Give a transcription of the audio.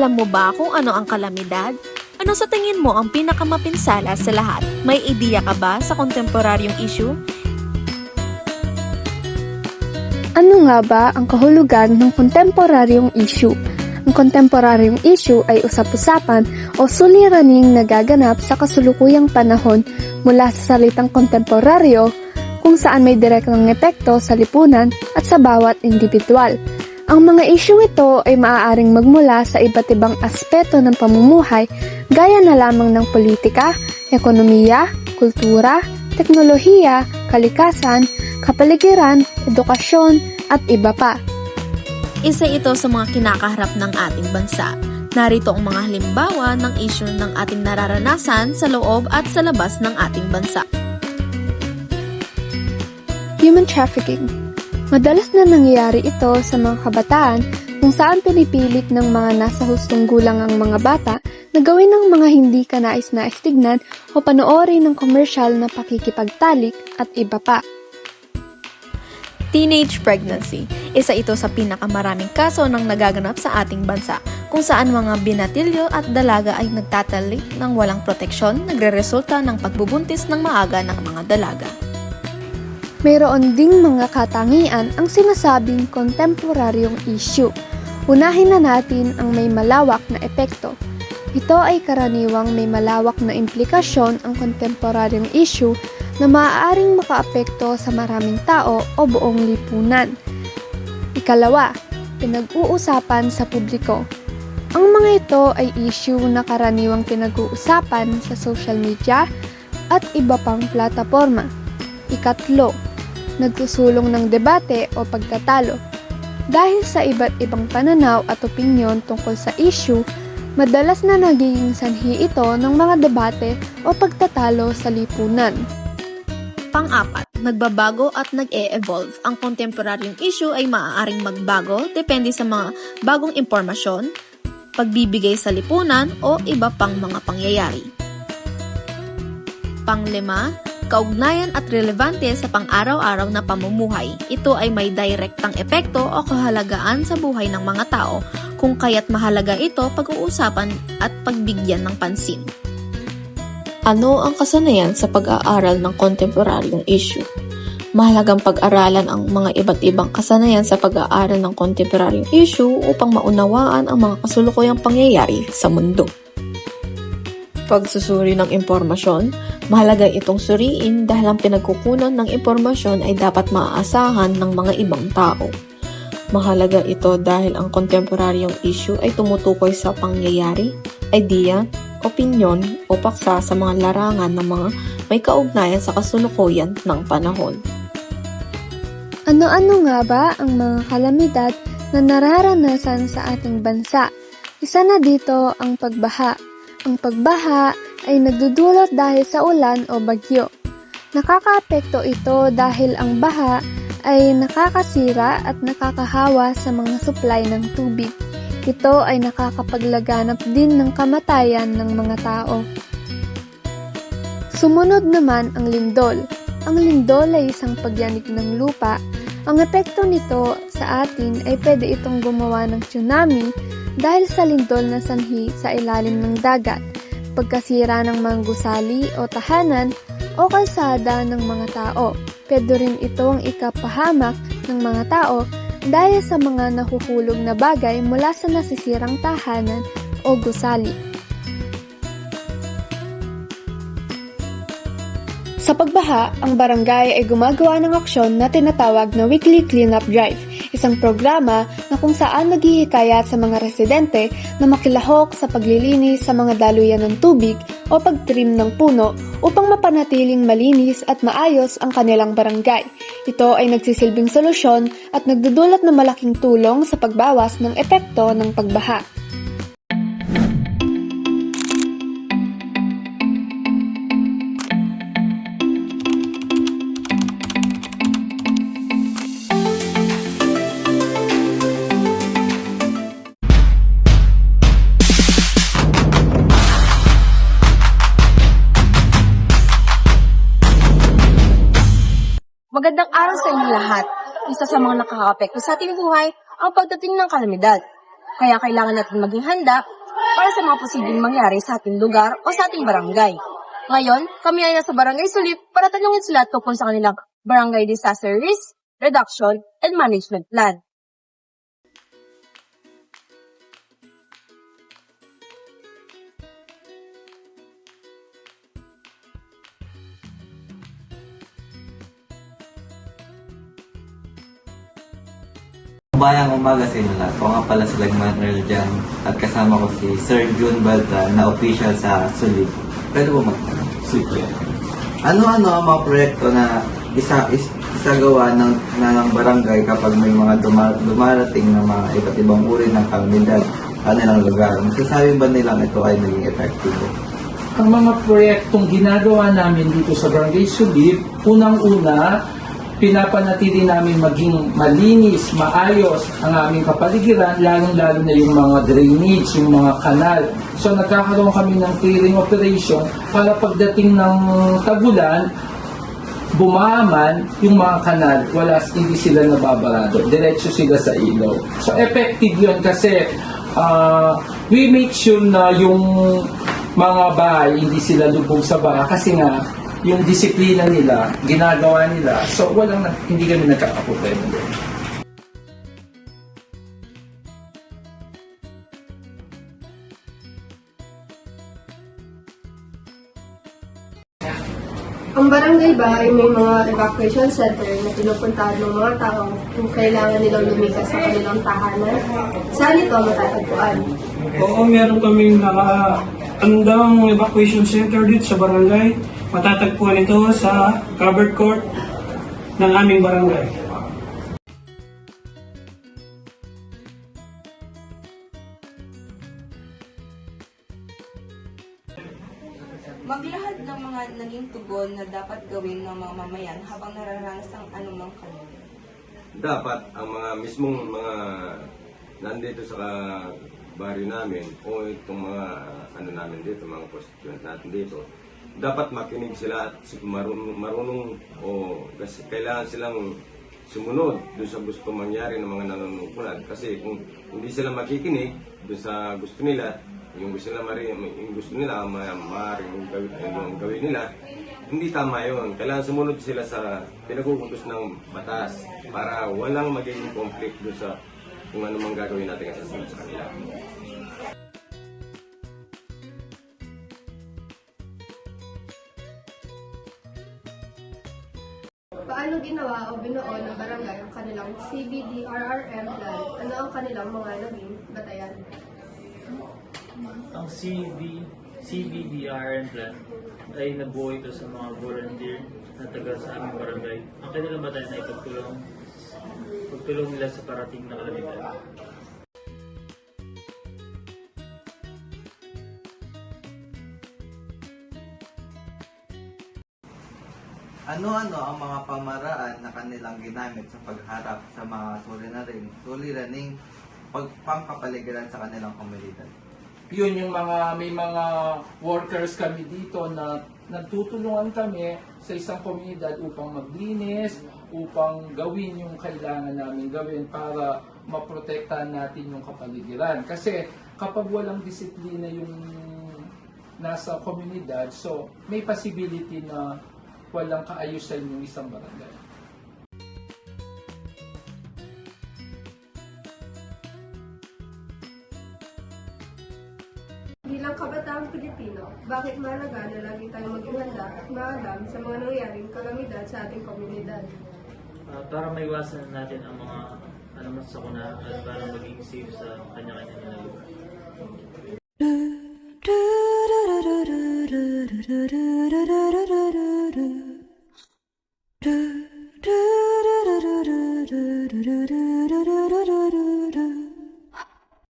Alam mo ba kung ano ang kalamidad? Ano sa tingin mo ang pinakamapinsala sa lahat? May ideya ka ba sa kontemporaryong issue? Ano nga ba ang kahulugan ng kontemporaryong issue? Ang kontemporaryong issue ay usap-usapan o suliraning nagaganap sa kasulukuyang panahon mula sa salitang kontemporaryo kung saan may direktang epekto sa lipunan at sa bawat individual. Ang mga isyung ito ay maaaring magmula sa iba't ibang aspeto ng pamumuhay gaya na lamang ng politika, ekonomiya, kultura, teknolohiya, kalikasan, kapaligiran, edukasyon, at iba pa. Isa ito sa mga kinakaharap ng ating bansa. Narito ang mga halimbawa ng issue ng ating nararanasan sa loob at sa labas ng ating bansa. Human trafficking. Madalas na nangyayari ito sa mga kabataan kung saan pinipilit ng mga nasa hustong gulang ang mga bata na gawin ng mga hindi kanais-nais tignan o panoorin ng komersyal na pakikipagtalik at iba pa. Teenage pregnancy. Isa ito sa pinakamaraming kaso ng nagaganap sa ating bansa, kung saan mga binatilyo at dalaga ay nagtatalik ng walang proteksyon, nagreresulta ng pagbubuntis ng maaga ng mga dalaga. Mayroon ding mga katangian ang sinasabing kontemporaryong issue. Unahin na natin ang may malawak na epekto. Ito ay karaniwang may malawak na implikasyon ang kontemporaryong issue na maaaring makaapekto sa maraming tao o buong lipunan. Ikalawa, pinag-uusapan sa publiko. Ang mga ito ay issue na karaniwang pinag-uusapan sa social media at iba pang plataporma. Ikatlo, nagsusulong ng debate o pagtatalo. Dahil sa iba't ibang pananaw at opinyon tungkol sa issue, madalas na nagiging sanhi ito ng mga debate o pagtatalo sa lipunan. Pang-apat, nagbabago at nag-e-evolve. Ang kontemporaryong issue ay maaaring magbago depende sa mga bagong impormasyon, pagbibigay sa lipunan o iba pang mga pangyayari. Pang-lima, kaugnayan at relevante sa pang-araw-araw na pamumuhay. Ito ay may direktang epekto o kahalagaan sa buhay ng mga tao, kung kaya't mahalaga ito pag-uusapan at pagbigyan ng pansin. Ano ang kasanayan sa pag-aaral ng kontemporaryong issue? Mahalagang pag-aralan ang mga iba't ibang kasanayan sa pag-aaral ng kontemporaryong issue upang maunawaan ang mga kasulukuyang pangyayari sa mundo. Pagsusuri ng impormasyon, mahalaga itong suriin dahil ang pinagkukunan ng impormasyon ay dapat maaasahan ng mga ibang tao. Mahalaga ito dahil ang kontemporaryong issue ay tumutukoy sa pangyayari, idea, opinyon o paksa sa mga larangan ng mga may kaugnayan sa kasulukuyan ng panahon. Ano-ano nga ba ang mga kalamidad na nararanasan sa ating bansa? Isa na dito ang pagbaha. Ang pagbaha ay nagdudulot dahil sa ulan o bagyo. Nakakaapekto ito dahil ang baha ay nakakasira at nakakahawa sa mga supply ng tubig. Ito ay nakakapaglaganap din ng kamatayan ng mga tao. Sumunod naman ang lindol. Ang lindol ay isang pagyanig ng lupa. Ang epekto nito sa atin ay pwede itong gumawa ng tsunami dahil sa lindol na sanhi sa ilalim ng dagat, pagkasira ng mga gusali o tahanan o kalsada ng mga tao. Pwede rin ito ang ikapahamak ng mga tao dahil sa mga nahuhulog na bagay mula sa nasisirang tahanan o gusali. Sa pagbaha, ang barangay ay gumagawa ng aksyon na tinatawag na Weekly Cleanup Drive, isang programa na kung saan naghihikayat sa mga residente na makilahok sa paglilinis sa mga daluyan ng tubig o pagtrim ng puno upang mapanatiling malinis at maayos ang kanilang barangay. Ito ay nagsisilbing solusyon at nagdudulot ng malaking tulong sa pagbawas ng epekto ng pagbaha. Magandang araw sa inyo lahat. Isa sa mga nakakaapekto sa ating buhay ang pagdating ng kalamidad. Kaya kailangan natin maging handa para sa mga posibleng mangyari sa ating lugar o sa ating barangay. Ngayon, kami ay nasa Barangay Sulip para tanungin sila tungkol sa kanilang Barangay Disaster Risk Reduction and Management Plan. Bayang umaga sa inyo lahat. Ako nga pala si Lagmanuel dyan at kasama ko si Sir June Balta na official sa Sulit. Pwede po magtanong? Sige. Ano-ano ang mga proyekto na isagawa ng barangay kapag may mga dumarating na mga iba't ibang uri ng kalamidad kanilang lugar? Masasabi ba nilang ito ay naging epektibo? Ang mga proyektong ginagawa namin dito sa Barangay Sulip, unang-una, pinapanatili namin maging malinis, maayos ang aming kapaligiran, lalong-lalo na yung mga drainage, yung mga kanal. So nagkakaroon kami ng clearing operation para pagdating ng tagulan, bumaman yung mga kanal, hindi sila nababarado, diretso sila sa ilaw. So effective yun kasi we make sure na yung mga bahay hindi sila lubog sa baha kasi nga yung disiplina nila, ginagawa nila. So, hindi kami nagkakaproblema doon. Ang barangay ba ay may mga evacuation center na pinupuntahan ng mga tao kung kailangan nilang lumikas sa kanilang tahanan? Saan ito matatagpuan? Oo, meron kaming nakaandang evacuation center dito sa barangay. Matatagpuan ito sa covered court ng aming barangay. Maglahad ng mga naging tugon na dapat gawin ng mga mamayan habang nararanas ang anumang kalamidad. Dapat ang mga mismong mga nandito sa baryo namin o itong mga namin dito, mga constituent natin dito, dapat makinig sila at marunong o kasi kailangan silang sumunod doon sa gusto mangyari ng mga nanunungkulan. Kasi kung hindi sila makikinig doon sa gusto nila, yung gusto nila maaaring gawin nila, hindi tama yun. Kailangan sumunod sila sa pinagugutos ng batas para walang magiging conflict doon sa kung ano mang gagawin natin sa kanila. Paano ginawa o binuo ng barangay ang kanilang CBDRRM plan? Ano ang kanilang mga naging batayan? Ang CBDRN plan ay nabuo ito sa mga volunteer na taga sa aming barangay. Ang kanilang batayan ay pagtulong nila sa parating na kalamidad. Ano-ano ang mga pamaraan na kanilang ginamit sa pagharap sa mga suliraning pangkapaligiran sa kanilang komunidad? Yun yung may mga workers kami dito na nagtutulungan kami sa isang komunidad upang maglinis, upang gawin yung kailangan namin gawin para maprotektahan natin yung kapaligiran. Kasi kapag walang disiplina yung nasa komunidad, so may possibility na walang kaayusan yung isang barangay. Bilang kabataang Pilipino, bakit mahalaga na lagi tayong maging handa at maalam sa mga nangyaring kalamidad sa ating komunidad? Para maiwasan natin ang mga sakuna at para maging safe sa kanya-kanya na lugar.